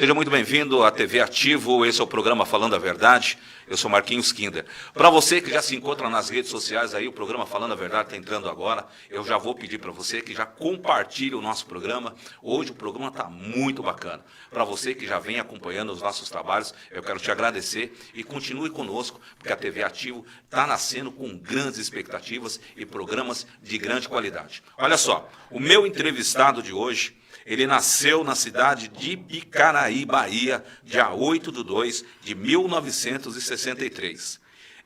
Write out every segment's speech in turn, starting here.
Seja muito bem-vindo à TV Ativo, esse é o programa Falando a Verdade, eu sou Marquinhos Kinder. Para você que já se encontra nas redes sociais aí, o programa Falando a Verdade está entrando agora, eu já vou pedir para você que já compartilhe o nosso programa, hoje o programa está muito bacana. Para você que já vem acompanhando os nossos trabalhos, eu quero te agradecer e continue conosco, porque a TV Ativo está nascendo com grandes expectativas e programas de grande qualidade. Olha só, o meu entrevistado de hoje, ele nasceu na cidade de Bicaraí, Bahia, dia 8/2 de 1963.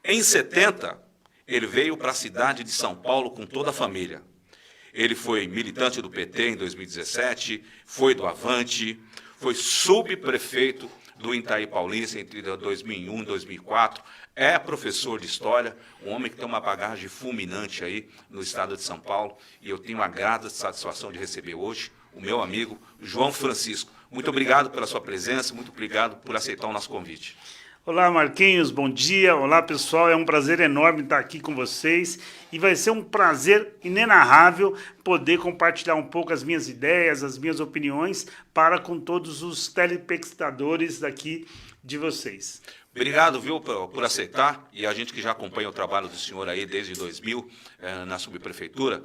Em 70, ele veio para a cidade de São Paulo com toda a família. Ele foi militante do PT em 2017, foi do Avante, foi subprefeito do Itaí Paulista entre 2001 e 2004, é professor de História, um homem que tem uma bagagem fulminante aí no estado de São Paulo, e eu tenho a grata satisfação de receber hoje o meu amigo João Francisco. Muito obrigado pela sua presença, muito obrigado por aceitar o nosso convite. Olá, Marquinhos, bom dia. Olá, pessoal. É um prazer enorme estar aqui com vocês e vai ser um prazer inenarrável poder compartilhar um pouco as minhas ideias, as minhas opiniões para com todos os telespectadores daqui de vocês. Obrigado, viu, por aceitar, e a gente que já acompanha o trabalho do senhor aí desde 2000, na subprefeitura,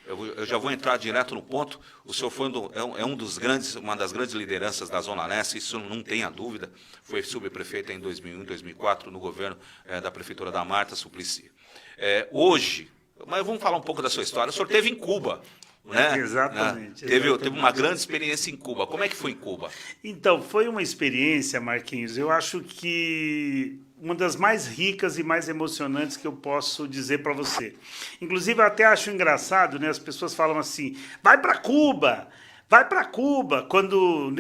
eu já vou entrar direto no ponto. O senhor foi uma das grandes lideranças da Zona Leste, isso não tenha dúvida. Foi subprefeito em 2001, 2004, no governo da prefeitura da Marta Suplicy. Hoje, mas vamos falar um pouco da sua história. O senhor esteve em Cuba, né? Exatamente. Teve uma grande experiência em Cuba. Como é que foi em Cuba? Então, foi uma experiência, Marquinhos, eu acho que uma das mais ricas e mais emocionantes que eu posso dizer para você. Inclusive, eu até acho engraçado, né? As pessoas falam assim, vai para Cuba, quando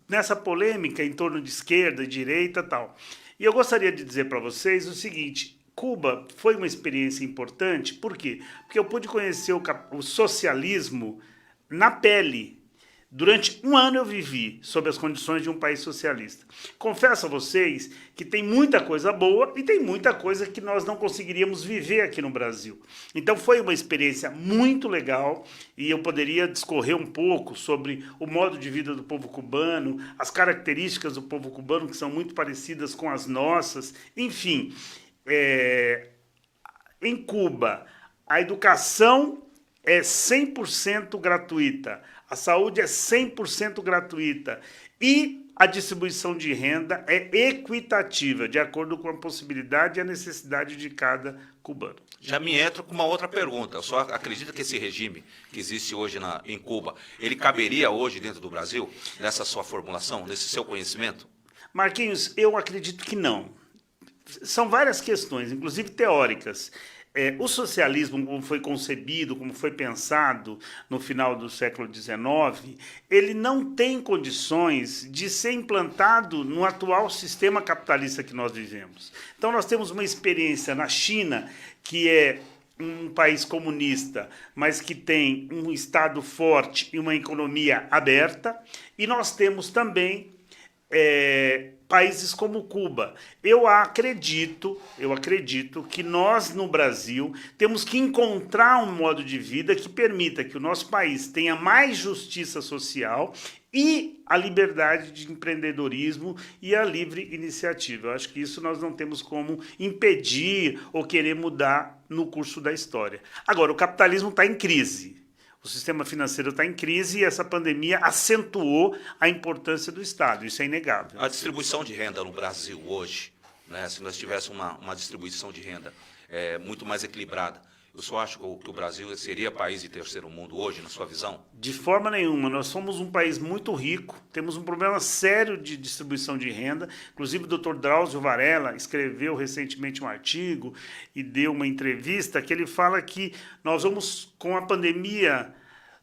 nessa polêmica em torno de esquerda e direita e tal. E eu gostaria de dizer para vocês o seguinte, Cuba foi uma experiência importante, por quê? Porque eu pude conhecer o socialismo na pele. Durante um ano eu vivi sob as condições de um país socialista. Confesso a vocês que tem muita coisa boa e tem muita coisa que nós não conseguiríamos viver aqui no Brasil. Então foi uma experiência muito legal e eu poderia discorrer um pouco sobre o modo de vida do povo cubano, as características do povo cubano que são muito parecidas com as nossas. Enfim, em Cuba, a educação é 100% gratuita. A saúde é 100% gratuita e a distribuição de renda é equitativa, de acordo com a possibilidade e a necessidade de cada cubano. Já me entro com uma outra pergunta. Eu só acredito que esse regime que existe hoje em Cuba, ele caberia hoje dentro do Brasil, nessa sua formulação, nesse seu conhecimento? Marquinhos, eu acredito que não. São várias questões, inclusive teóricas. O socialismo, como foi concebido, como foi pensado no final do século XIX, ele não tem condições de ser implantado no atual sistema capitalista que nós vivemos. Então, nós temos uma experiência na China, que é um país comunista, mas que tem um Estado forte e uma economia aberta, e nós temos também países como Cuba. Eu acredito que nós, no Brasil, temos que encontrar um modo de vida que permita que o nosso país tenha mais justiça social e a liberdade de empreendedorismo e a livre iniciativa. Eu acho que isso nós não temos como impedir ou querer mudar no curso da história. Agora, o capitalismo está em crise. O sistema financeiro está em crise e essa pandemia acentuou a importância do Estado. Isso é inegável. A distribuição de renda no Brasil hoje, né, se nós tivéssemos uma distribuição de renda muito mais equilibrada, eu só acho que o Brasil seria país de terceiro mundo hoje, na sua visão? De forma nenhuma. Nós somos um país muito rico, temos um problema sério de distribuição de renda. Inclusive, o Dr. Drauzio Varela escreveu recentemente um artigo e deu uma entrevista que ele fala que nós vamos, com a pandemia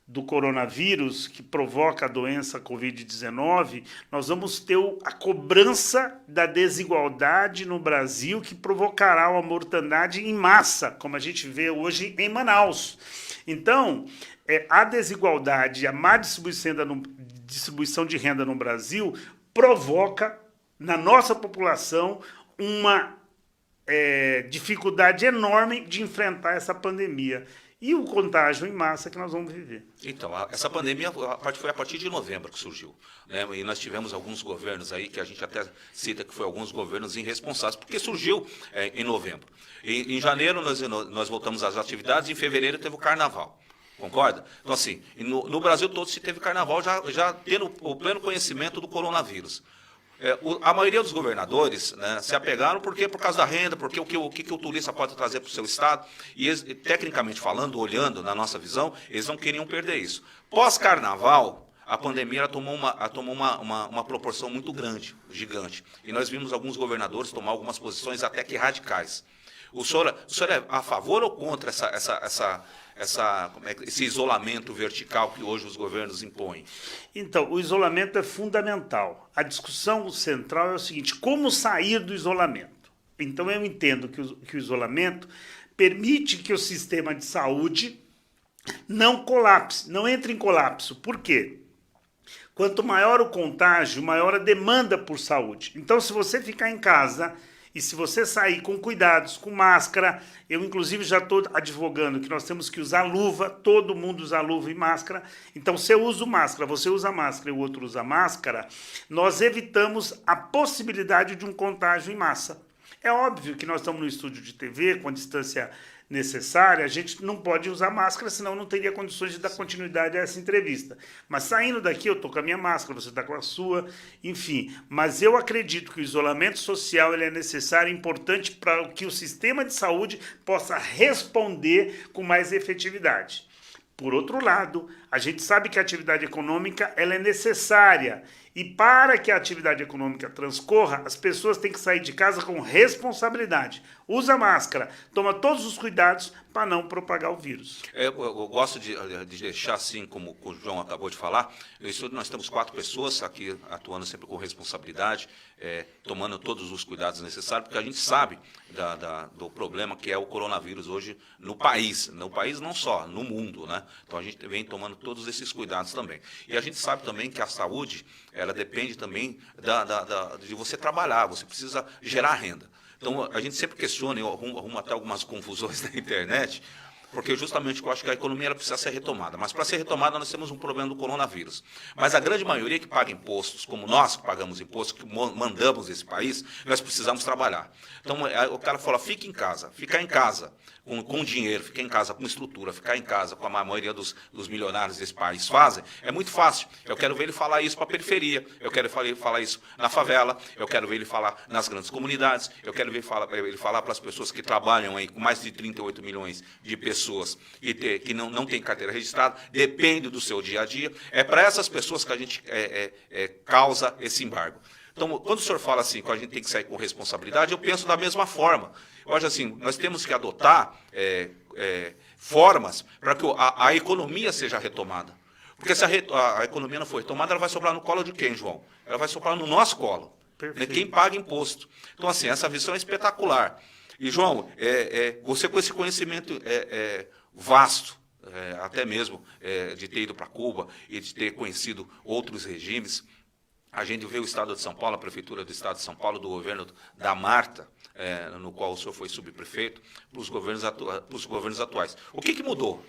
do coronavírus, que provoca a doença Covid-19, nós vamos ter a cobrança da desigualdade no Brasil, que provocará uma mortandade em massa, como a gente vê hoje em Manaus. Então, a desigualdade, a má distribuição de renda no Brasil provoca, na nossa população, uma dificuldade enorme de enfrentar essa pandemia. e o contágio em massa que nós vamos viver. Então, essa pandemia foi a partir de novembro que surgiu, né? E nós tivemos alguns governos aí, que a gente até cita que foi alguns governos irresponsáveis, porque surgiu em novembro. Em janeiro nós voltamos às atividades, em fevereiro teve o carnaval. Concorda? Então, assim, no Brasil todo se teve carnaval já tendo o pleno conhecimento do coronavírus. A maioria dos governadores, né, se apegaram por causa da renda, porque o que o turista pode trazer para o seu estado, e eles, tecnicamente falando, olhando na nossa visão, eles não queriam perder isso. Pós-carnaval, a pandemia tomou uma proporção muito grande, gigante, e nós vimos alguns governadores tomar algumas posições até que radicais. O senhor é a favor ou contra esse isolamento vertical que hoje os governos impõem? Então, o isolamento é fundamental. A discussão central é o seguinte: como sair do isolamento? Então, eu entendo que o isolamento permite que o sistema de saúde não colapse, não entre em colapso. Por quê? Quanto maior o contágio, maior a demanda por saúde. Então, se você ficar em casa e se você sair com cuidados, com máscara, eu inclusive já estou advogando que nós temos que usar luva, todo mundo usa luva e máscara. Então, se eu uso máscara, você usa máscara e o outro usa máscara, nós evitamos a possibilidade de um contágio em massa. É óbvio que nós estamos no estúdio de TV, com a distância necessária, a gente não pode usar máscara, senão não teria condições de dar continuidade a essa entrevista. Mas saindo daqui, eu estou com a minha máscara, você está com a sua, enfim. Mas eu acredito que o isolamento social ele é necessário e importante para que o sistema de saúde possa responder com mais efetividade. Por outro lado, a gente sabe que a atividade econômica ela é necessária. E para que a atividade econômica transcorra, as pessoas têm que sair de casa com responsabilidade. Usa máscara, toma todos os cuidados para não propagar o vírus. Eu gosto de deixar assim, como o João acabou de falar, nós temos 4 pessoas aqui atuando sempre com responsabilidade, tomando todos os cuidados necessários, porque a gente sabe do problema que é o coronavírus hoje no país não só, no mundo, né? Então a gente vem tomando todos esses cuidados também. E a gente sabe também que a saúde, ela depende também de você trabalhar, você precisa gerar renda. Então, a gente sempre questiona, eu arrumo até algumas confusões na internet, porque justamente eu acho que a economia ela precisa ser retomada. Mas para ser retomada, nós temos um problema do coronavírus. Mas a grande maioria que paga impostos, como nós que pagamos impostos, que mandamos esse país, nós precisamos trabalhar. Então, o cara fala, fica em casa, ficar em casa com dinheiro, ficar em casa com estrutura, ficar em casa com a maioria dos milionários desse país fazem, é muito fácil. Eu quero ver ele falar isso para a periferia, eu quero ver ele falar isso na favela, eu quero ver ele falar nas grandes comunidades, eu quero ver ele falar para as pessoas que trabalham aí com mais de 38 milhões de pessoas e que não tem carteira registrada, depende do seu dia a dia. É para essas pessoas que a gente causa esse embargo. Então, quando o senhor fala assim, que a gente tem que sair com responsabilidade, eu penso da mesma forma. Eu acho assim, nós temos que adotar formas para que a economia seja retomada. Porque se a economia não for retomada, ela vai sobrar no colo de quem, João? Ela vai sobrar no nosso colo. Perfeito. Quem paga imposto. Então, assim, essa visão é espetacular. E, João, você com esse conhecimento vasto, até mesmo de ter ido para Cuba e de ter conhecido outros regimes, a gente vê o Estado de São Paulo, a Prefeitura do Estado de São Paulo, do governo da Marta, no qual o senhor foi subprefeito, para os governos atuais. O que mudou?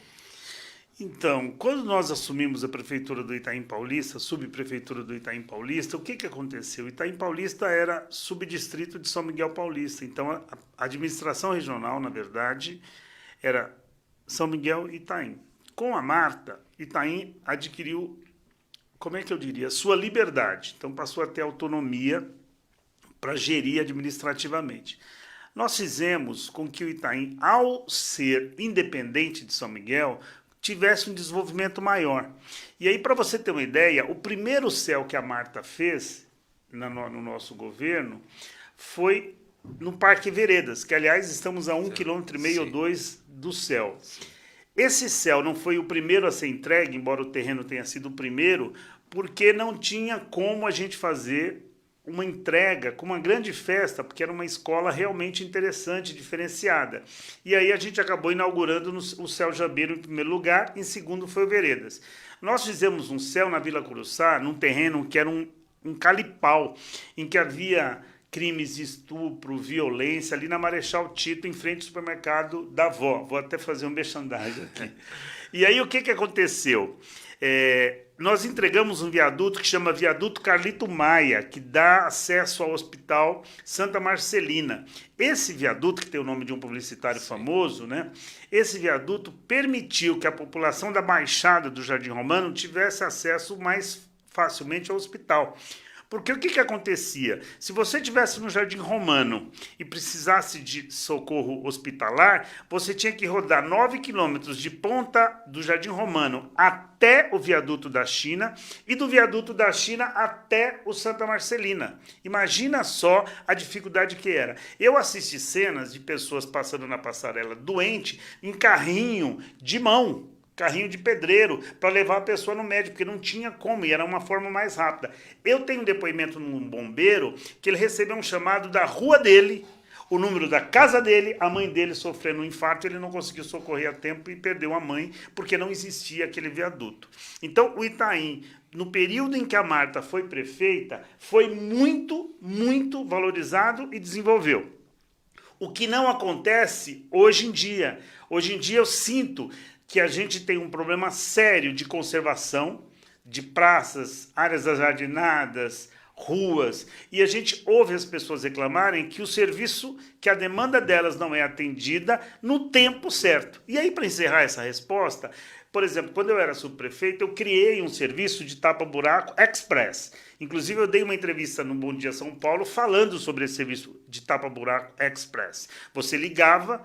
Então, quando nós assumimos a Prefeitura do Itaim Paulista, a subprefeitura do Itaim Paulista, o que aconteceu? O Itaim Paulista era subdistrito de São Miguel Paulista. Então, a administração regional, na verdade, era São Miguel e Itaim. Com a Marta, Itaim adquiriu, como é que eu diria, sua liberdade. Então, passou a ter autonomia para gerir administrativamente. Nós fizemos com que o Itaim, ao ser independente de São Miguel, tivesse um desenvolvimento maior. E aí, para você ter uma ideia, o primeiro céu que a Marta fez no nosso governo foi no Parque Veredas, que, aliás, estamos a 1,5 km ou 2 do céu. Esse céu não foi o primeiro a ser entregue, embora o terreno tenha sido o primeiro, porque não tinha como a gente fazer uma entrega com uma grande festa, porque era uma escola realmente interessante, diferenciada. E aí a gente acabou inaugurando o Céu Jambeiro em primeiro lugar, em segundo foi o Veredas. Nós fizemos um céu na Vila Curuçá, num terreno que era um calipau, em que havia crimes de estupro, violência, ali na Marechal Tito, em frente ao supermercado da Vó. Vou até fazer um merchandising aqui. E aí, o que aconteceu? Nós entregamos um viaduto que chama Viaduto Carlito Maia, que dá acesso ao Hospital Santa Marcelina. Esse viaduto, que tem o nome de um publicitário famoso, né? Esse viaduto permitiu que a população da Baixada do Jardim Romano tivesse acesso mais facilmente ao hospital. Porque o que acontecia? Se você estivesse no Jardim Romano e precisasse de socorro hospitalar, você tinha que rodar 9 quilômetros de ponta do Jardim Romano até o viaduto da China e do viaduto da China até o Santa Marcelina. Imagina só a dificuldade que era. Eu assisti cenas de pessoas passando na passarela doente em carrinho de mão, carrinho de pedreiro, para levar a pessoa no médico, porque não tinha como, e era uma forma mais rápida. Eu tenho um depoimento num bombeiro que ele recebeu um chamado da rua dele, o número da casa dele, a mãe dele sofrendo um infarto, ele não conseguiu socorrer a tempo e perdeu a mãe, porque não existia aquele viaduto. Então, o Itaim, no período em que a Marta foi prefeita, foi muito, muito valorizado e desenvolveu. O que não acontece hoje em dia. Hoje em dia eu sinto que a gente tem um problema sério de conservação de praças, áreas ajardinadas, ruas, e a gente ouve as pessoas reclamarem que o serviço, que a demanda delas não é atendida no tempo certo. E aí, para encerrar essa resposta, por exemplo, quando eu era subprefeito, eu criei um serviço de tapa-buraco express. Inclusive, eu dei uma entrevista no Bom Dia São Paulo falando sobre esse serviço de tapa-buraco express. Você ligava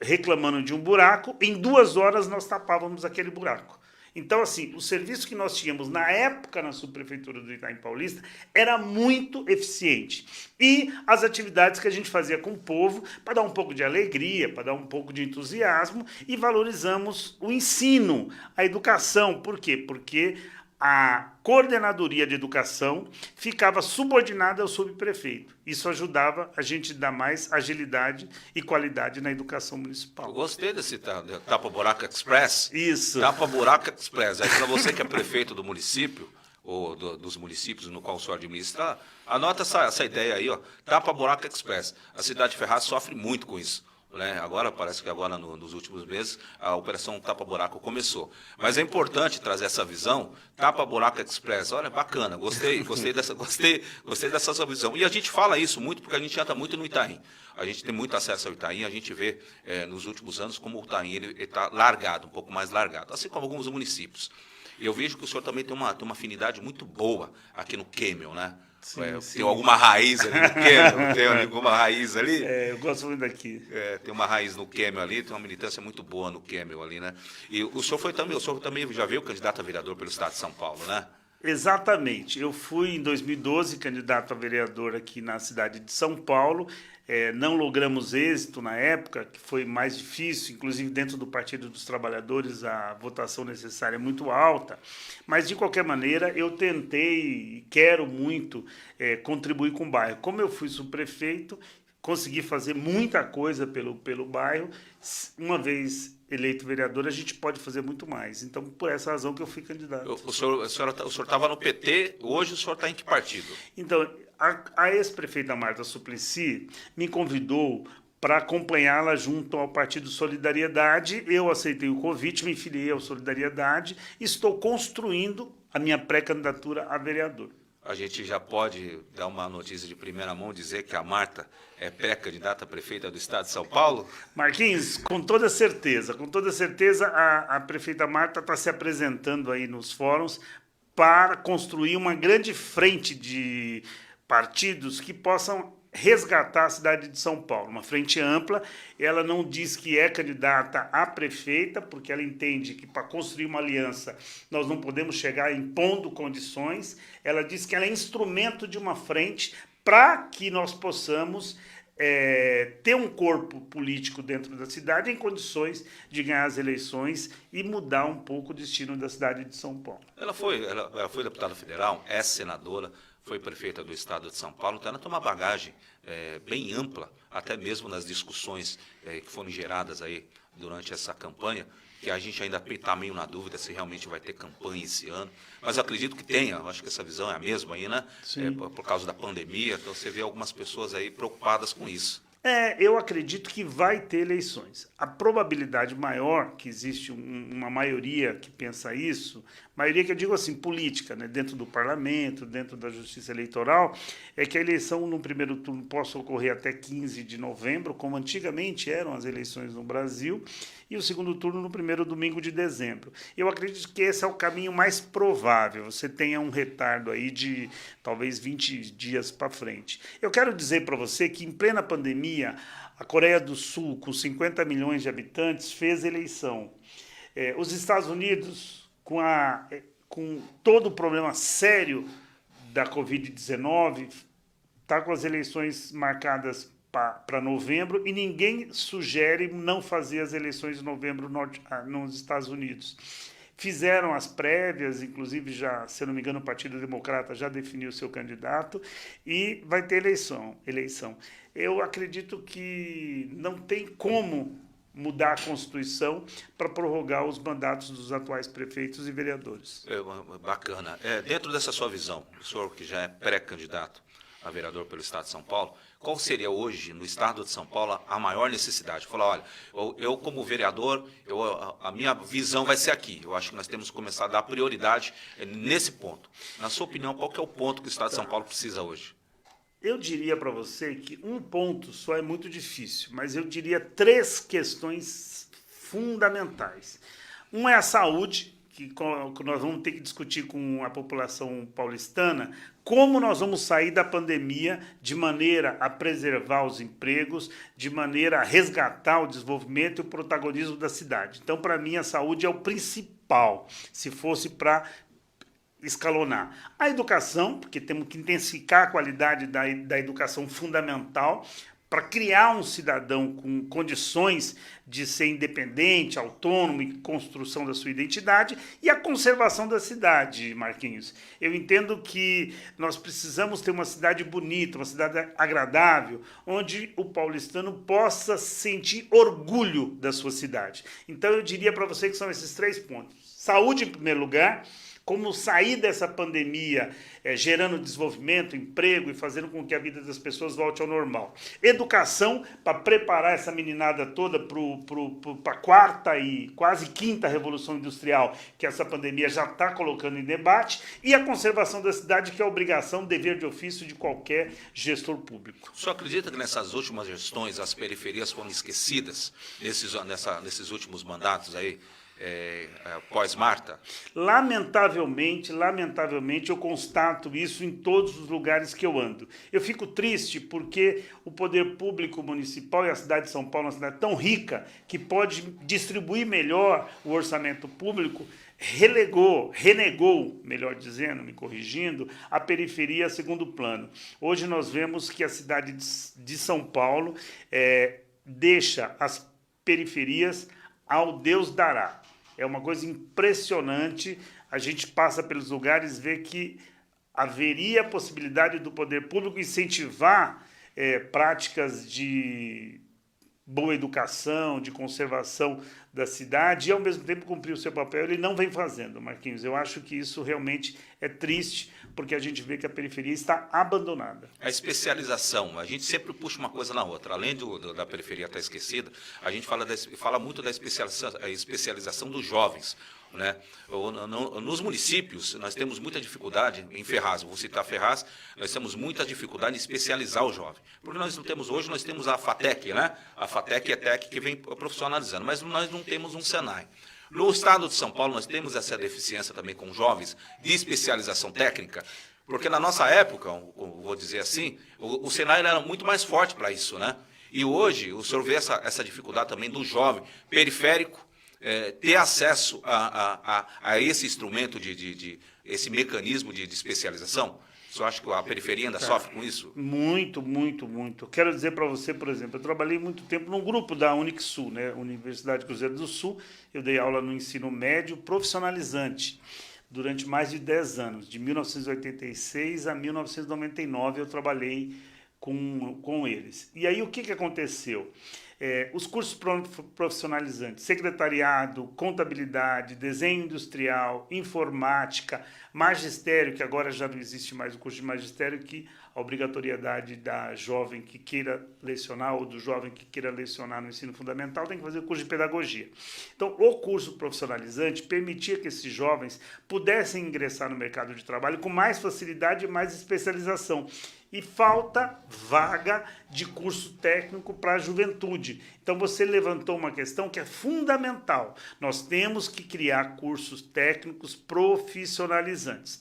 reclamando de um buraco, em 2 horas nós tapávamos aquele buraco. Então, assim, o serviço que nós tínhamos na época na subprefeitura do Itaim Paulista era muito eficiente. E as atividades que a gente fazia com o povo para dar um pouco de alegria, para dar um pouco de entusiasmo, e valorizamos o ensino, a educação. Por quê? Porque a coordenadoria de educação ficava subordinada ao subprefeito. Isso ajudava a gente a dar mais agilidade e qualidade na educação municipal. Eu gostei desse Tapa-Buraco Express. Isso. Tapa-Buraco Express. Aí, para você que é prefeito do município, ou dos municípios no qual o senhor administra, anota essa ideia aí, ó. Tapa-Buraco Express. A cidade de Ferraz sofre muito com isso. Né? Agora, parece que agora nos últimos meses, a operação Tapa-Buraco começou. Mas é importante trazer essa visão, Tapa-Buraco Express. Olha, bacana, gostei dessa sua visão. E a gente fala isso muito porque a gente anda muito no Itaim. A gente tem muito acesso ao Itaim, a gente vê nos últimos anos como o Itaim está largado, um pouco mais largado, assim como alguns municípios. E eu vejo que o senhor também tem uma afinidade muito boa aqui no Quêmel, né? Sim, sim. Tem alguma raiz ali no Quêmel? Tem alguma raiz ali? Eu gosto muito daqui. Tem uma raiz no Quêmel ali, tem uma militância muito boa no Quêmel ali, né? E o senhor também já veio candidato a vereador pelo Estado de São Paulo, né? Exatamente. Eu fui, em 2012, candidato a vereador aqui na cidade de São Paulo. Não logramos êxito na época, que foi mais difícil, inclusive dentro do Partido dos Trabalhadores a votação necessária é muito alta, mas de qualquer maneira eu tentei e quero muito contribuir com o bairro. Como eu fui subprefeito, consegui fazer muita coisa pelo bairro. Uma vez eleito vereador, a gente pode fazer muito mais. Então, por essa razão que eu fui candidato. O senhor estava no PT, hoje o senhor está em que partido? Então, a ex-prefeita Marta Suplicy me convidou para acompanhá-la junto ao Partido Solidariedade. Eu aceitei o convite, me filiei ao Solidariedade e estou construindo a minha pré-candidatura a vereador. A gente já pode dar uma notícia de primeira mão, dizer que a Marta é pré-candidata a prefeita do Estado de São Paulo? Marquinhos, com toda certeza, a prefeita Marta está se apresentando aí nos fóruns para construir uma grande frente de partidos que possam resgatar a cidade de São Paulo, uma frente ampla. Ela não diz que é candidata a prefeita, porque ela entende que para construir uma aliança nós não podemos chegar impondo condições. Ela diz que ela é instrumento de uma frente para que nós possamos ter um corpo político dentro da cidade em condições de ganhar as eleições e mudar um pouco o destino da cidade de São Paulo. Ela foi deputada federal, é senadora, foi prefeita do Estado de São Paulo, então ela tem uma bagagem bem ampla, até mesmo nas discussões que foram geradas aí durante essa campanha, que a gente ainda está meio na dúvida se realmente vai ter campanha esse ano. Mas eu acredito que tenha, eu acho que essa visão é a mesma aí, né? Por causa da pandemia, então você vê algumas pessoas aí preocupadas com isso. Eu acredito que vai ter eleições. A probabilidade maior, que existe uma maioria que pensa isso, maioria que eu digo assim, política, né, dentro do parlamento, dentro da justiça eleitoral, é que a eleição no primeiro turno possa ocorrer até 15 de novembro, como antigamente eram as eleições no Brasil, e o segundo turno no primeiro domingo de dezembro. Eu acredito que esse é o caminho mais provável. Você tenha um retardo aí de talvez 20 dias para frente. Eu quero dizer para você que em plena pandemia, a Coreia do Sul, com 50 milhões de habitantes, fez eleição. Os Estados Unidos, com todo o problema sério da Covid-19, está com as eleições marcadas para novembro e ninguém sugere não fazer as eleições de novembro nos Estados Unidos. Fizeram as prévias, inclusive, já, se eu não me engano, o Partido Democrata já definiu seu candidato e vai ter eleição. Eu acredito que não tem como mudar a Constituição para prorrogar os mandatos dos atuais prefeitos e vereadores. Bacana. Dentro dessa sua visão, o senhor que já é pré-candidato a vereador pelo Estado de São Paulo, qual seria hoje, no Estado de São Paulo, a maior necessidade? Falar, olha, eu como vereador, a minha visão vai ser aqui. Eu acho que nós temos que começar a dar prioridade nesse ponto. Na sua opinião, qual que é o ponto que o Estado de São Paulo precisa hoje? Eu diria para você que um ponto só é muito difícil, mas eu diria 3 questões fundamentais. Uma é a saúde, que nós vamos ter que discutir com a população paulistana, como nós vamos sair da pandemia de maneira a preservar os empregos, de maneira a resgatar o desenvolvimento e o protagonismo da cidade. Então, para mim, a saúde é o principal, se fosse para escalonar. A educação, porque temos que intensificar a qualidade da educação fundamental, para criar um cidadão com condições de ser independente, autônomo e construção da sua identidade, e a conservação da cidade, Marquinhos. Eu entendo que nós precisamos ter uma cidade bonita, uma cidade agradável, onde o paulistano possa sentir orgulho da sua cidade. Então eu diria para você que são esses 3 pontos. Saúde em primeiro lugar, como sair dessa pandemia gerando desenvolvimento, emprego e fazendo com que a vida das pessoas volte ao normal. Educação, para preparar essa meninada toda para a 4ª e quase 5ª revolução industrial, que essa pandemia já está colocando em debate, e a conservação da cidade, que é a obrigação, dever de ofício de qualquer gestor público. O senhor acredita que nessas últimas gestões as periferias foram esquecidas nesses últimos mandatos aí? Pós-Marta? Lamentavelmente, eu constato isso em todos os lugares que eu ando. Eu fico triste porque o poder público municipal e a cidade de São Paulo é uma cidade tão rica que pode distribuir melhor o orçamento público, renegou, melhor dizendo, me corrigindo, a periferia a segundo plano. Hoje nós vemos que a cidade de São Paulo deixa as periferias ao Deus dará. É uma coisa impressionante. A gente passa pelos lugares e vê que haveria a possibilidade do poder público incentivar práticas de boa educação, de conservação da cidade e, ao mesmo tempo, cumprir o seu papel. Ele não vem fazendo, Marquinhos. Eu acho que isso realmente é triste, porque a gente vê que a periferia está abandonada. A especialização, a gente sempre puxa uma coisa na outra. Além da periferia estar esquecida, a gente fala muito da especialização dos jovens. Né? Nos municípios, nós temos muita dificuldade, em Ferraz, vou citar Ferraz, nós temos muita dificuldade em especializar o jovem. Porque nós não temos hoje, nós temos a FATEC, né? A FATEC é TEC que vem profissionalizando, mas nós não temos um Senai. No estado de São Paulo, nós temos essa deficiência também com jovens de especialização técnica, porque na nossa época, vou dizer assim, o Senai era muito mais forte para isso, né? E hoje, o senhor vê essa dificuldade também do jovem periférico, ter acesso a esse instrumento, esse mecanismo de especialização? O senhor acha que a periferia ainda sofre com isso? Muito, muito, muito. Quero dizer para você, por exemplo, eu trabalhei muito tempo num grupo da Unixul, né, Universidade Cruzeiro do Sul. Eu dei aula no ensino médio profissionalizante durante mais de 10 anos. De 1986 a 1999 eu trabalhei com eles. E aí o que aconteceu? Os cursos profissionalizantes, secretariado, contabilidade, desenho industrial, informática, magistério, que agora já não existe mais o curso de magistério, que a obrigatoriedade da jovem que queira lecionar ou do jovem que queira lecionar no ensino fundamental tem que fazer o curso de pedagogia. Então, o curso profissionalizante permitia que esses jovens pudessem ingressar no mercado de trabalho com mais facilidade e mais especialização. E falta vaga de curso técnico para a juventude. Então, você levantou uma questão que é fundamental. Nós temos que criar cursos técnicos profissionalizantes.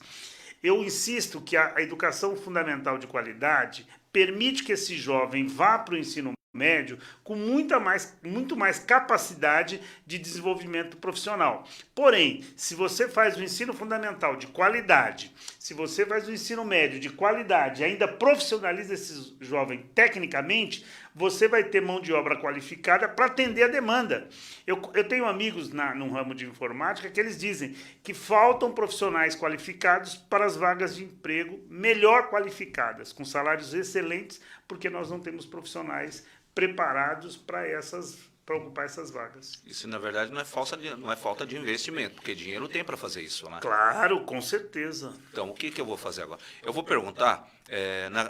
Eu insisto que a educação fundamental de qualidade permite que esse jovem vá para o ensino médio com muito mais capacidade de desenvolvimento profissional. Porém, se você faz o ensino fundamental de qualidade, se você faz o ensino médio de qualidade e ainda profissionaliza esse jovem tecnicamente, você vai ter mão de obra qualificada para atender a demanda. Eu tenho amigos no ramo de informática que eles dizem que faltam profissionais qualificados para as vagas de emprego melhor qualificadas, com salários excelentes, porque nós não temos profissionais preparados para ocupar essas vagas. Isso, na verdade, não é falta de investimento, porque dinheiro tem para fazer isso, né? Claro, com certeza. Então, o que eu vou fazer agora? Eu vou perguntar,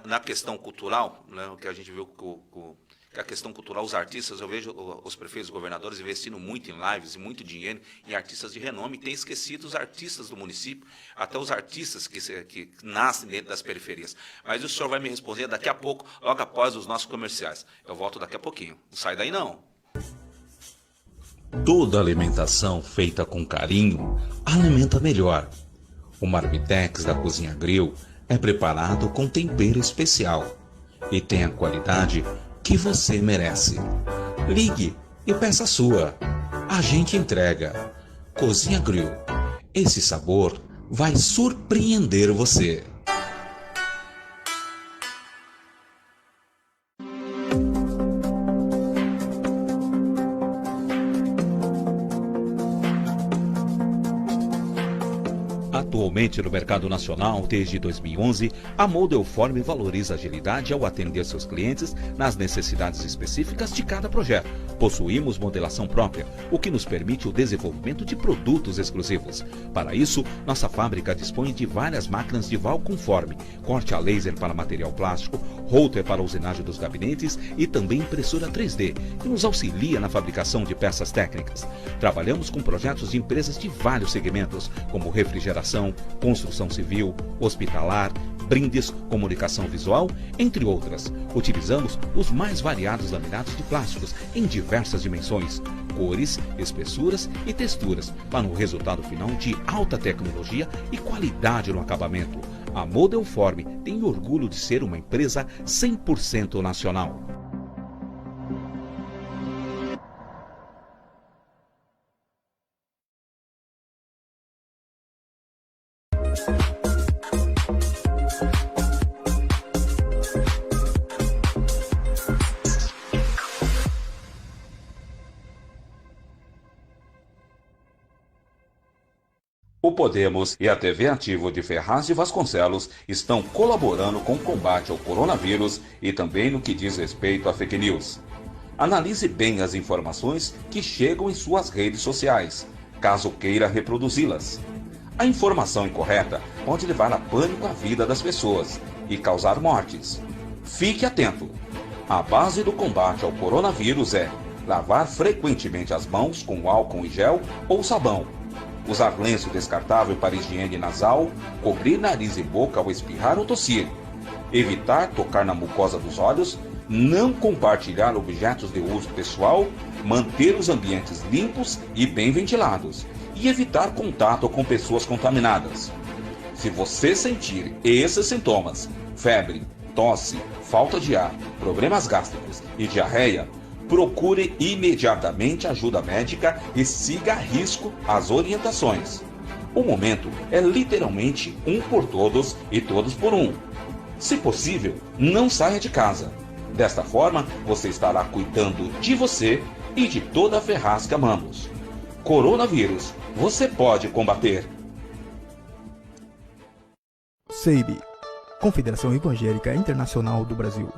na questão cultural, né, o que a gente viu que a questão cultural, os artistas, eu vejo os prefeitos e governadores investindo muito em lives e muito dinheiro em artistas de renome, e tem esquecido os artistas do município, até os artistas que nascem dentro das periferias. Mas o senhor vai me responder daqui a pouco, logo após os nossos comerciais. Eu volto daqui a pouquinho. Não sai daí, não. Toda alimentação feita com carinho alimenta melhor. O Marmitex da Cozinha Grill é preparado com tempero especial e tem a qualidade que você merece. Ligue e peça a sua. A gente entrega. Cozinha Grill. Esse sabor vai surpreender você. Atualmente no mercado nacional, desde 2011, a Modelform valoriza a agilidade ao atender seus clientes nas necessidades específicas de cada projeto. Possuímos modelação própria, o que nos permite o desenvolvimento de produtos exclusivos. Para isso, nossa fábrica dispõe de várias máquinas de Valconforme, corte a laser para material plástico, router para usinagem dos gabinetes e também impressora 3D, que nos auxilia na fabricação de peças técnicas. Trabalhamos com projetos de empresas de vários segmentos, como refrigeração, construção civil, hospitalar, brindes, comunicação visual, entre outras. Utilizamos os mais variados laminados de plásticos em diversas dimensões, cores, espessuras e texturas, para um resultado final de alta tecnologia e qualidade no acabamento. A Modelform tem orgulho de ser uma empresa 100% nacional. O Podemos e a TV Ativo de Ferraz de Vasconcelos estão colaborando com o combate ao coronavírus e também no que diz respeito a fake news. Analise bem as informações que chegam em suas redes sociais, caso queira reproduzi-las. A informação incorreta pode levar a pânico a vida das pessoas e causar mortes. Fique atento! A base do combate ao coronavírus é lavar frequentemente as mãos com álcool em gel ou sabão, usar lenço descartável para higiene nasal, cobrir nariz e boca ao espirrar ou tossir, evitar tocar na mucosa dos olhos, não compartilhar objetos de uso pessoal, manter os ambientes limpos e bem ventilados e evitar contato com pessoas contaminadas. Se você sentir esses sintomas, febre, tosse, falta de ar, problemas gástricos e diarreia, procure imediatamente ajuda médica e siga a risco as orientações. O momento é literalmente um por todos e todos por um. Se possível, não saia de casa. Desta forma, você estará cuidando de você e de toda a Ferraz que amamos. Coronavírus, você pode combater. CEIB, Confederação Evangélica Internacional do Brasil.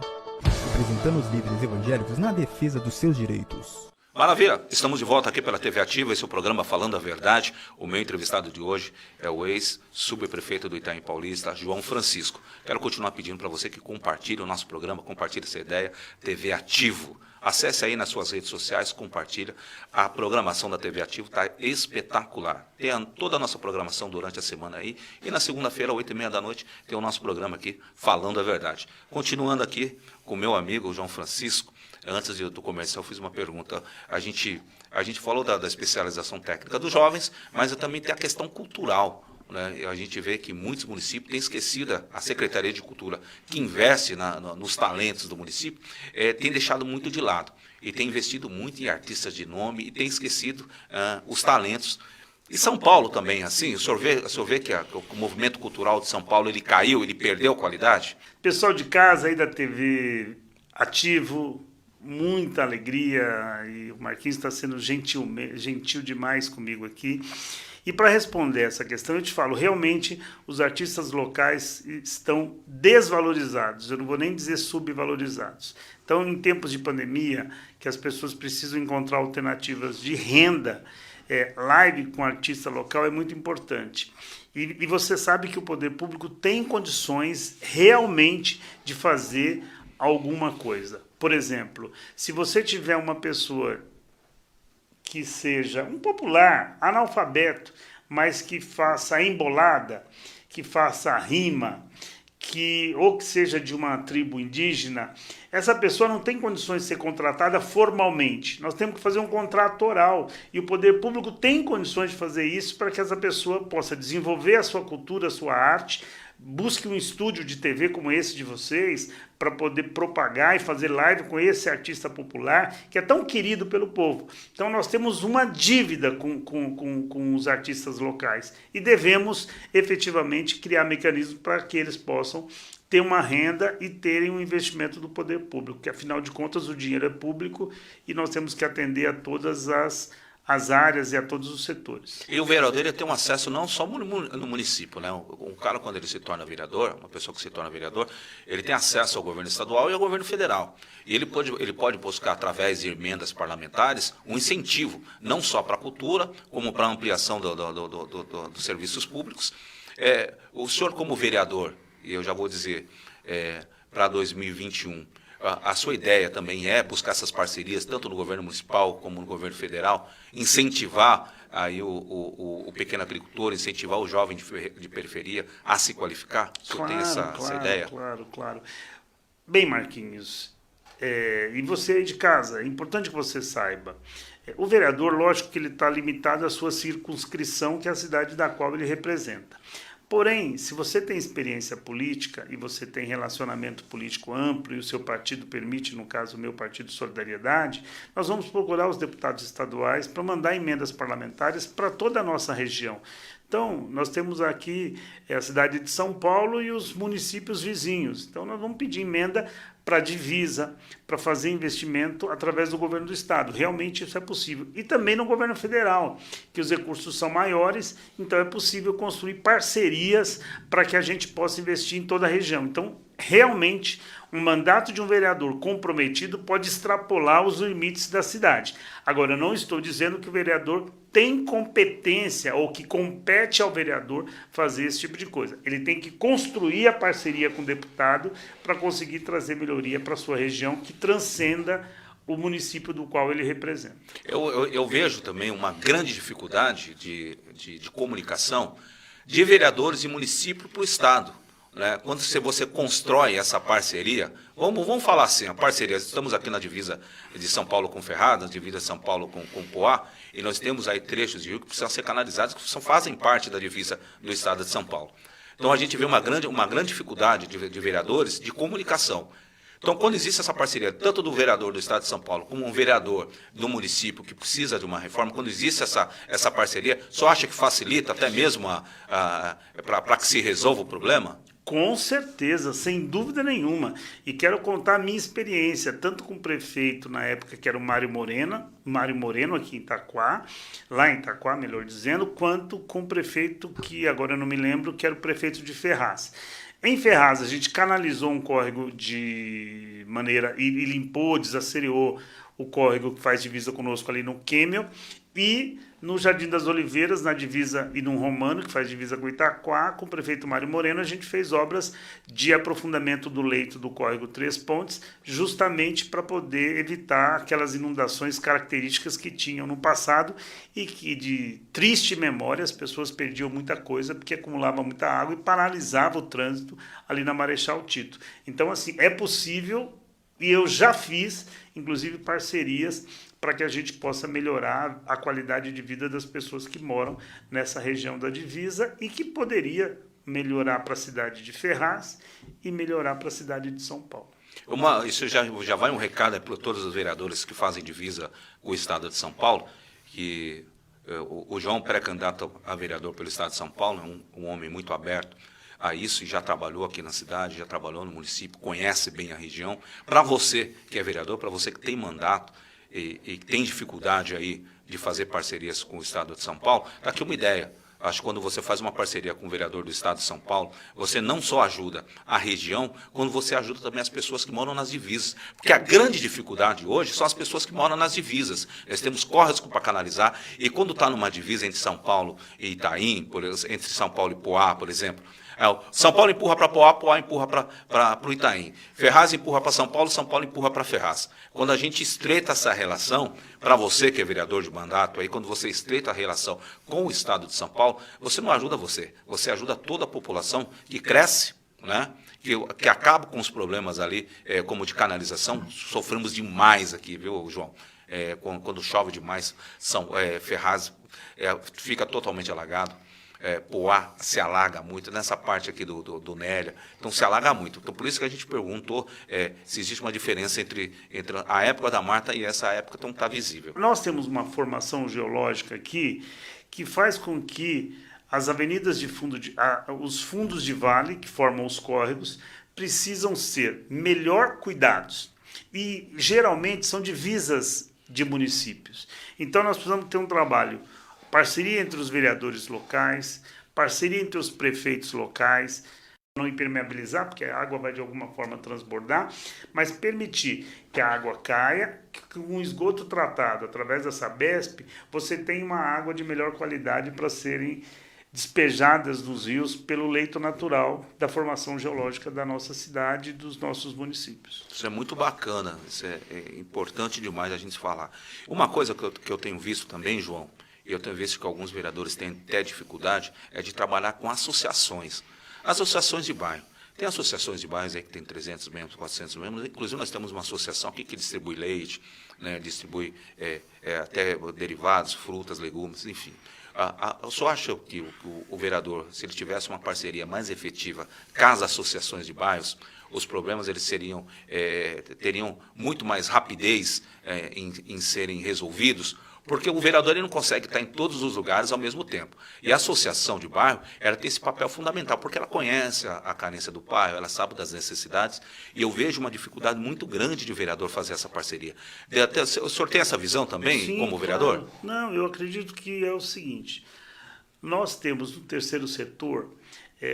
representando os líderes evangélicos na defesa dos seus direitos. Maravilha, estamos de volta aqui pela TV Ativa, esse é o programa Falando a Verdade. O meu entrevistado de hoje é o ex-subprefeito do Itaim Paulista, João Francisco. Quero continuar pedindo para você que compartilhe o nosso programa, compartilhe essa ideia, TV Ativo. Acesse aí nas suas redes sociais, compartilha. A programação da TV Ativo está espetacular. Tem toda a nossa programação durante a semana aí. E na segunda-feira, às 8h30 da noite, tem o nosso programa aqui, Falando a Verdade. Continuando aqui com o meu amigo, João Francisco. Antes do comercial, eu fiz uma pergunta. A gente falou da especialização técnica dos jovens, mas também tem a questão cultural. Né? A gente vê que muitos municípios têm esquecido, a Secretaria de Cultura, que investe nos talentos do município, tem deixado muito de lado. E tem investido muito em artistas de nome e tem esquecido os talentos. E São Paulo também, assim, o senhor vê que o movimento cultural de São Paulo ele caiu, ele perdeu qualidade? Pessoal de casa aí da TV Ativo, muita alegria, e o Marquinhos está sendo gentil demais comigo aqui. E para responder essa questão, eu te falo, realmente os artistas locais estão desvalorizados, eu não vou nem dizer subvalorizados. Então, em tempos de pandemia, que as pessoas precisam encontrar alternativas de renda, live com artista local é muito importante. E você sabe que o poder público tem condições realmente de fazer alguma coisa. Por exemplo, se você tiver uma pessoa que seja um popular, analfabeto, mas que faça embolada, que faça rima, ou que seja de uma tribo indígena, essa pessoa não tem condições de ser contratada formalmente. Nós temos que fazer um contrato oral e o poder público tem condições de fazer isso para que essa pessoa possa desenvolver a sua cultura, a sua arte, busque um estúdio de TV como esse de vocês para poder propagar e fazer live com esse artista popular que é tão querido pelo povo. Então nós temos uma dívida com os artistas locais e devemos efetivamente criar mecanismos para que eles possam ter uma renda e terem um investimento do poder público, que afinal de contas o dinheiro é público e nós temos que atender a todas as áreas e a todos os setores. E o vereador ele tem um acesso não só no município, né? Um cara, quando ele se torna vereador, uma pessoa que se torna vereador, ele tem acesso ao governo estadual e ao governo federal. E ele pode buscar, através de emendas parlamentares, um incentivo, não só para a cultura, como para a ampliação dos serviços públicos. O senhor, como vereador, e eu já vou dizer, para 2021, a sua ideia também é buscar essas parcerias, tanto no governo municipal como no governo federal, incentivar aí o pequeno agricultor, incentivar o jovem de periferia a se qualificar? O senhor tem essa ideia? Claro. Bem, Marquinhos, e você aí de casa, é importante que você saiba, o vereador, lógico que ele está limitado à sua circunscrição, que é a cidade da qual ele representa. Porém, se você tem experiência política e você tem relacionamento político amplo e o seu partido permite, no caso o meu partido Solidariedade, nós vamos procurar os deputados estaduais para mandar emendas parlamentares para toda a nossa região. Então, nós temos aqui a cidade de São Paulo e os municípios vizinhos. Então, nós vamos pedir emenda para divisa, para fazer investimento através do governo do estado. Realmente isso é possível. E também no governo federal, que os recursos são maiores, então é possível construir parcerias para que a gente possa investir em toda a região. Então, realmente, um mandato de um vereador comprometido pode extrapolar os limites da cidade. Agora, eu não estou dizendo que o vereador tem competência ou que compete ao vereador fazer esse tipo de coisa. Ele tem que construir a parceria com o deputado para conseguir trazer melhoria para a sua região que transcenda o município do qual ele representa. Eu vejo também uma grande dificuldade de comunicação de vereadores e município para o estado. Né? Quando você constrói essa parceria, vamos falar assim, a parceria, estamos aqui na divisa de São Paulo com Ferradas, divisa de São Paulo com Poá, e nós temos aí trechos de rio que precisam ser canalizados, que fazem parte da divisa do estado de São Paulo. Então a gente vê uma grande dificuldade de vereadores de comunicação. Então, quando existe essa parceria, tanto do vereador do estado de São Paulo, como um vereador do município que precisa de uma reforma, quando existe essa parceria, só acha que facilita até mesmo para que se resolva o problema? Com certeza, sem dúvida nenhuma. E quero contar a minha experiência, tanto com o prefeito na época, que era o Mário Moreno, aqui em Itaquá, lá em Itaquá, melhor dizendo, quanto com o prefeito, que agora eu não me lembro, que era o prefeito de Ferraz. Em Ferraz, a gente canalizou um córrego de maneira e limpou, desassereou o córrego que faz divisa conosco ali no Quêmio, e no Jardim das Oliveiras, na divisa, e no Romano, que faz divisa com Itaquá, com o prefeito Mário Moreno, a gente fez obras de aprofundamento do leito do córrego Três Pontes, justamente para poder evitar aquelas inundações características que tinham no passado e que, de triste memória, as pessoas perdiam muita coisa porque acumulava muita água e paralisava o trânsito ali na Marechal Tito. Então, assim, é possível, e eu já fiz, inclusive, parcerias para que a gente possa melhorar a qualidade de vida das pessoas que moram nessa região da divisa e que poderia melhorar para a cidade de Ferraz e melhorar para a cidade de São Paulo. Isso já vai um recado para todos os vereadores que fazem divisa com o Estado de São Paulo, que o João, pré-candidato a vereador pelo Estado de São Paulo, é um homem muito aberto a isso e já trabalhou aqui na cidade, já trabalhou no município, conhece bem a região. Para você que é vereador, para você que tem mandato, e tem dificuldade aí de fazer parcerias com o Estado de São Paulo, está aqui uma ideia. Acho que quando você faz uma parceria com o vereador do Estado de São Paulo, você não só ajuda a região, quando você ajuda também as pessoas que moram nas divisas. Porque a grande dificuldade hoje são as pessoas que moram nas divisas. Nós temos córregos para canalizar, e quando está numa divisa entre São Paulo e Itaim, entre São Paulo e Poá, por exemplo, São Paulo empurra para Poá, Poá empurra para o Itaim. Ferraz empurra para São Paulo empurra para Ferraz. Quando a gente estreita essa relação, para você que é vereador de mandato, aí, quando você estreita a relação com o Estado de São Paulo, você não ajuda você ajuda toda a população que cresce, né? Que acaba com os problemas ali, como de canalização. Sofremos demais aqui, viu, João? Quando chove demais, Ferraz fica totalmente alagado. Poá se alaga muito, nessa parte aqui do Nélia, então se alaga muito. Então, por isso que a gente perguntou se existe uma diferença entre a época da Marta e essa época, então está visível. Nós temos uma formação geológica aqui que faz com que as avenidas de fundo, os fundos de vale, que formam os córregos, precisam ser melhor cuidados. E, geralmente, são divisas de municípios. Então, nós precisamos ter um trabalho, parceria entre os vereadores locais, parceria entre os prefeitos locais, não impermeabilizar, porque a água vai de alguma forma transbordar, mas permitir que a água caia, que com esgoto tratado através da Sabesp, você tem uma água de melhor qualidade para serem despejadas nos rios pelo leito natural da formação geológica da nossa cidade e dos nossos municípios. Isso é muito bacana, isso é importante demais a gente falar. Uma coisa que eu tenho visto também, João, e eu tenho visto que alguns vereadores têm até dificuldade, é de trabalhar com associações. Associações de bairro. Tem associações de bairros aí que tem 300 membros, 400 membros. Inclusive, nós temos uma associação aqui que distribui leite, né, distribui até derivados, frutas, legumes, enfim. Eu só acho que o vereador, se ele tivesse uma parceria mais efetiva com as associações de bairros, os problemas eles teriam muito mais rapidez em serem resolvidos, porque o vereador ele não consegue estar em todos os lugares ao mesmo tempo. E a associação de bairro, ela tem esse papel fundamental, porque ela conhece a carência do bairro, ela sabe das necessidades, e eu vejo uma dificuldade muito grande de o vereador fazer essa parceria. O senhor tem essa visão também, Sim, como vereador? Claro. Não, eu acredito que é o seguinte, nós temos no terceiro setor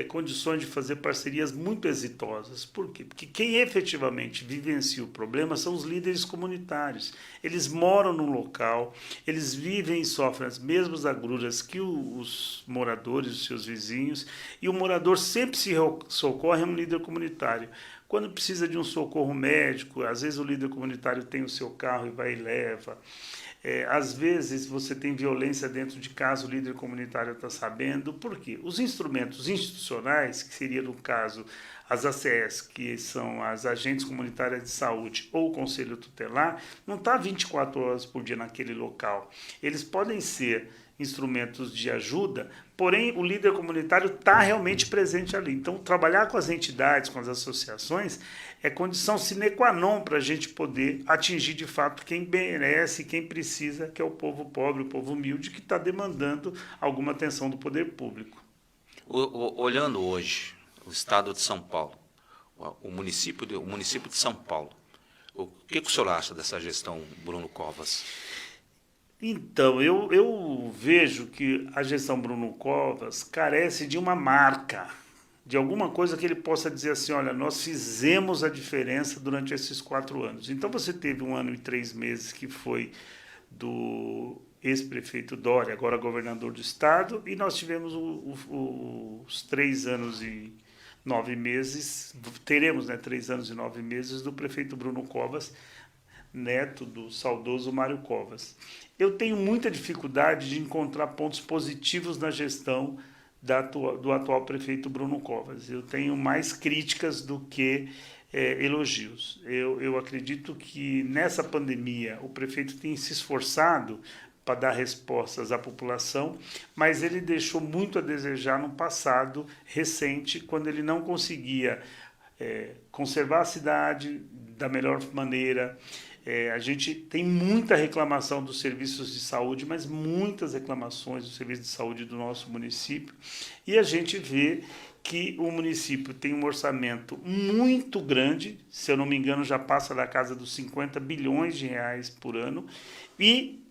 condições de fazer parcerias muito exitosas. Por quê? Porque quem efetivamente vivencia o problema são os líderes comunitários. Eles moram no local, eles vivem e sofrem as mesmas agruras que os moradores, os seus vizinhos, e o morador sempre se socorre a um líder comunitário. Quando precisa de um socorro médico, às vezes o líder comunitário tem o seu carro e vai e leva. Às vezes você tem violência dentro de casa, o líder comunitário está sabendo. Por quê? Os instrumentos institucionais, que seria no caso as ACS, que são as agentes comunitárias de saúde, ou o conselho tutelar, não está 24 horas por dia naquele local. Eles podem ser instrumentos de ajuda, porém o líder comunitário está realmente presente ali. Então, trabalhar com as entidades, com as associações, é condição sine qua non para a gente poder atingir de fato quem merece, quem precisa, que é o povo pobre, o povo humilde, que está demandando alguma atenção do poder público. Olhando hoje o estado de São Paulo, o município de São Paulo, o que o senhor acha dessa gestão Bruno Covas? Então, eu vejo que a gestão Bruno Covas carece de uma marca, de alguma coisa que ele possa dizer assim, olha, nós fizemos a diferença durante esses 4 anos. Então você teve 1 ano e 3 meses que foi do ex-prefeito Dória, agora governador do estado, e nós tivemos os 3 anos e 9 meses, teremos, né, 3 anos e 9 meses do prefeito Bruno Covas, neto do saudoso Mário Covas. Eu tenho muita dificuldade de encontrar pontos positivos na gestão do atual prefeito Bruno Covas. Eu tenho mais críticas do que elogios. Eu acredito que nessa pandemia o prefeito tem se esforçado para dar respostas à população, mas ele deixou muito a desejar no passado recente, quando ele não conseguia conservar a cidade da melhor maneira. A gente tem muita reclamação dos serviços de saúde, mas muitas reclamações do serviço de saúde do nosso município, e a gente vê que o município tem um orçamento muito grande, se eu não me engano já passa da casa dos 50 bilhões de reais por ano, e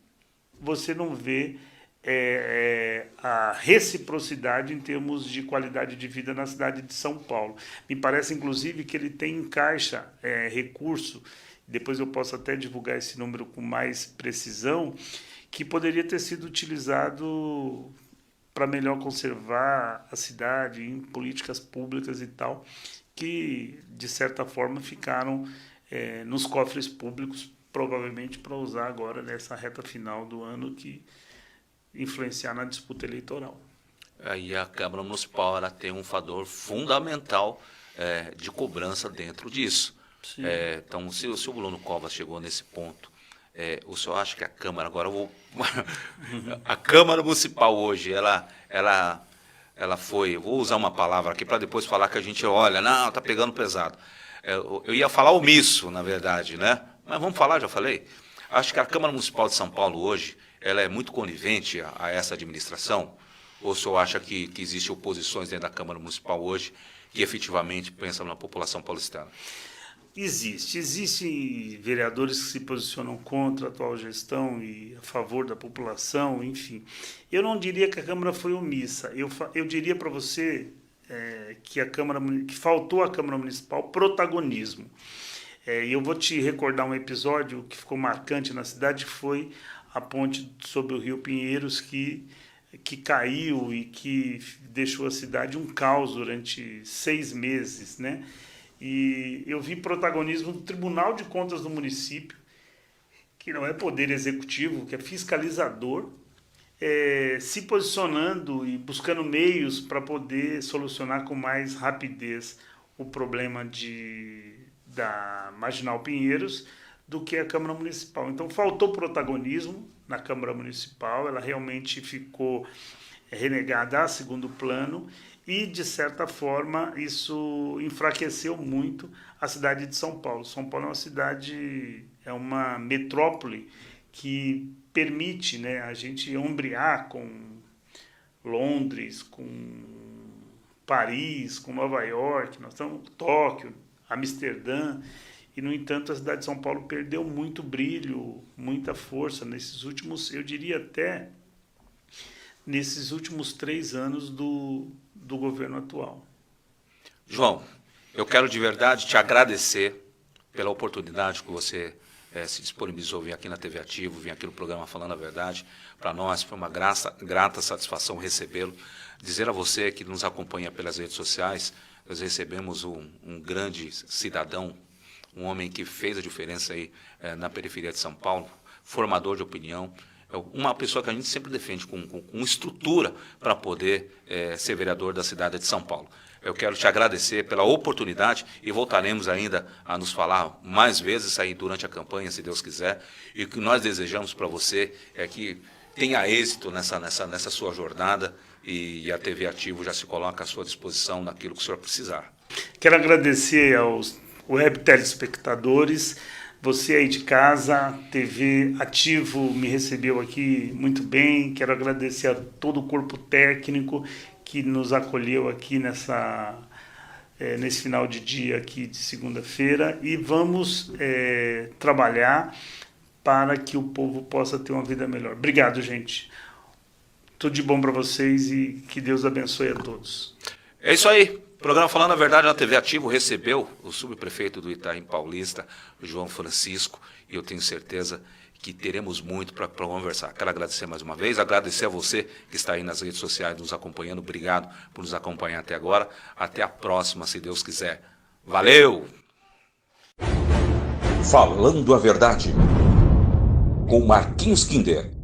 você não vê a reciprocidade em termos de qualidade de vida na cidade de São Paulo. Me parece, inclusive, que ele tem em caixa recurso, depois eu posso até divulgar esse número com mais precisão, que poderia ter sido utilizado para melhor conservar a cidade em políticas públicas e tal, que, de certa forma, ficaram nos cofres públicos, provavelmente para usar agora nessa reta final do ano, que influenciar na disputa eleitoral. Aí a Câmara Municipal ela tem um fator fundamental de cobrança dentro disso. Então, se o Bruno Covas chegou nesse ponto, o senhor acha que a Câmara, agora eu vou... a Câmara Municipal hoje, ela foi, vou usar uma palavra aqui para depois falar que a gente olha, não, está pegando pesado. Eu ia falar omisso, na verdade, né? Mas vamos falar, já falei. Acho que a Câmara Municipal de São Paulo hoje, ela é muito conivente a essa administração? Ou o senhor acha que existem oposições dentro da Câmara Municipal hoje que efetivamente pensam na população paulistana? Existem vereadores que se posicionam contra a atual gestão e a favor da população, enfim. Eu não diria que a Câmara foi omissa. Eu diria para você que faltou à Câmara Municipal protagonismo. E eu vou te recordar um episódio que ficou marcante na cidade, que foi a ponte sobre o Rio Pinheiros, que caiu e que deixou a cidade um caos durante 6 meses, né? E eu vi protagonismo do Tribunal de Contas do município, que não é poder executivo, que é fiscalizador, se posicionando e buscando meios para poder solucionar com mais rapidez o problema da Marginal Pinheiros do que a Câmara Municipal. Então faltou protagonismo na Câmara Municipal, ela realmente ficou renegada a segundo plano, e, de certa forma, isso enfraqueceu muito a cidade de São Paulo. São Paulo é uma metrópole que permite, né, a gente ombrear com Londres, com Paris, com Nova York, nós estamos Tóquio, Amsterdã, e, no entanto, a cidade de São Paulo perdeu muito brilho, muita força nesses últimos, eu diria até, nesses últimos 3 anos do governo atual. João, eu quero de verdade te agradecer pela oportunidade que você se disponibilizou vir aqui na TV Ativo, vir aqui no programa Falando a Verdade. Para nós foi uma grata satisfação recebê-lo. Dizer a você que nos acompanha pelas redes sociais, nós recebemos um grande cidadão, um homem que fez a diferença aí na periferia de São Paulo, formador de opinião, uma pessoa que a gente sempre defende com estrutura para poder ser vereador da cidade de São Paulo. Eu quero te agradecer pela oportunidade e voltaremos ainda a nos falar mais vezes aí durante a campanha, se Deus quiser. E o que nós desejamos para você é que tenha êxito nessa sua jornada, e a TV Ativo já se coloca à sua disposição naquilo que o senhor precisar. Quero agradecer aos web telespectadores. Você aí de casa, TV Ativo me recebeu aqui muito bem. Quero agradecer a todo o corpo técnico que nos acolheu aqui nesse final de dia aqui de segunda-feira. E vamos trabalhar para que o povo possa ter uma vida melhor. Obrigado, gente. Tudo de bom para vocês e que Deus abençoe a todos. É isso aí. O programa Falando a Verdade na TV Ativo recebeu o subprefeito do Itaim Paulista, João Francisco, e eu tenho certeza que teremos muito para conversar. Quero agradecer mais uma vez, agradecer a você que está aí nas redes sociais nos acompanhando. Obrigado por nos acompanhar até agora. Até a próxima, se Deus quiser. Valeu! Falando a Verdade, com Marquinhos Kinder.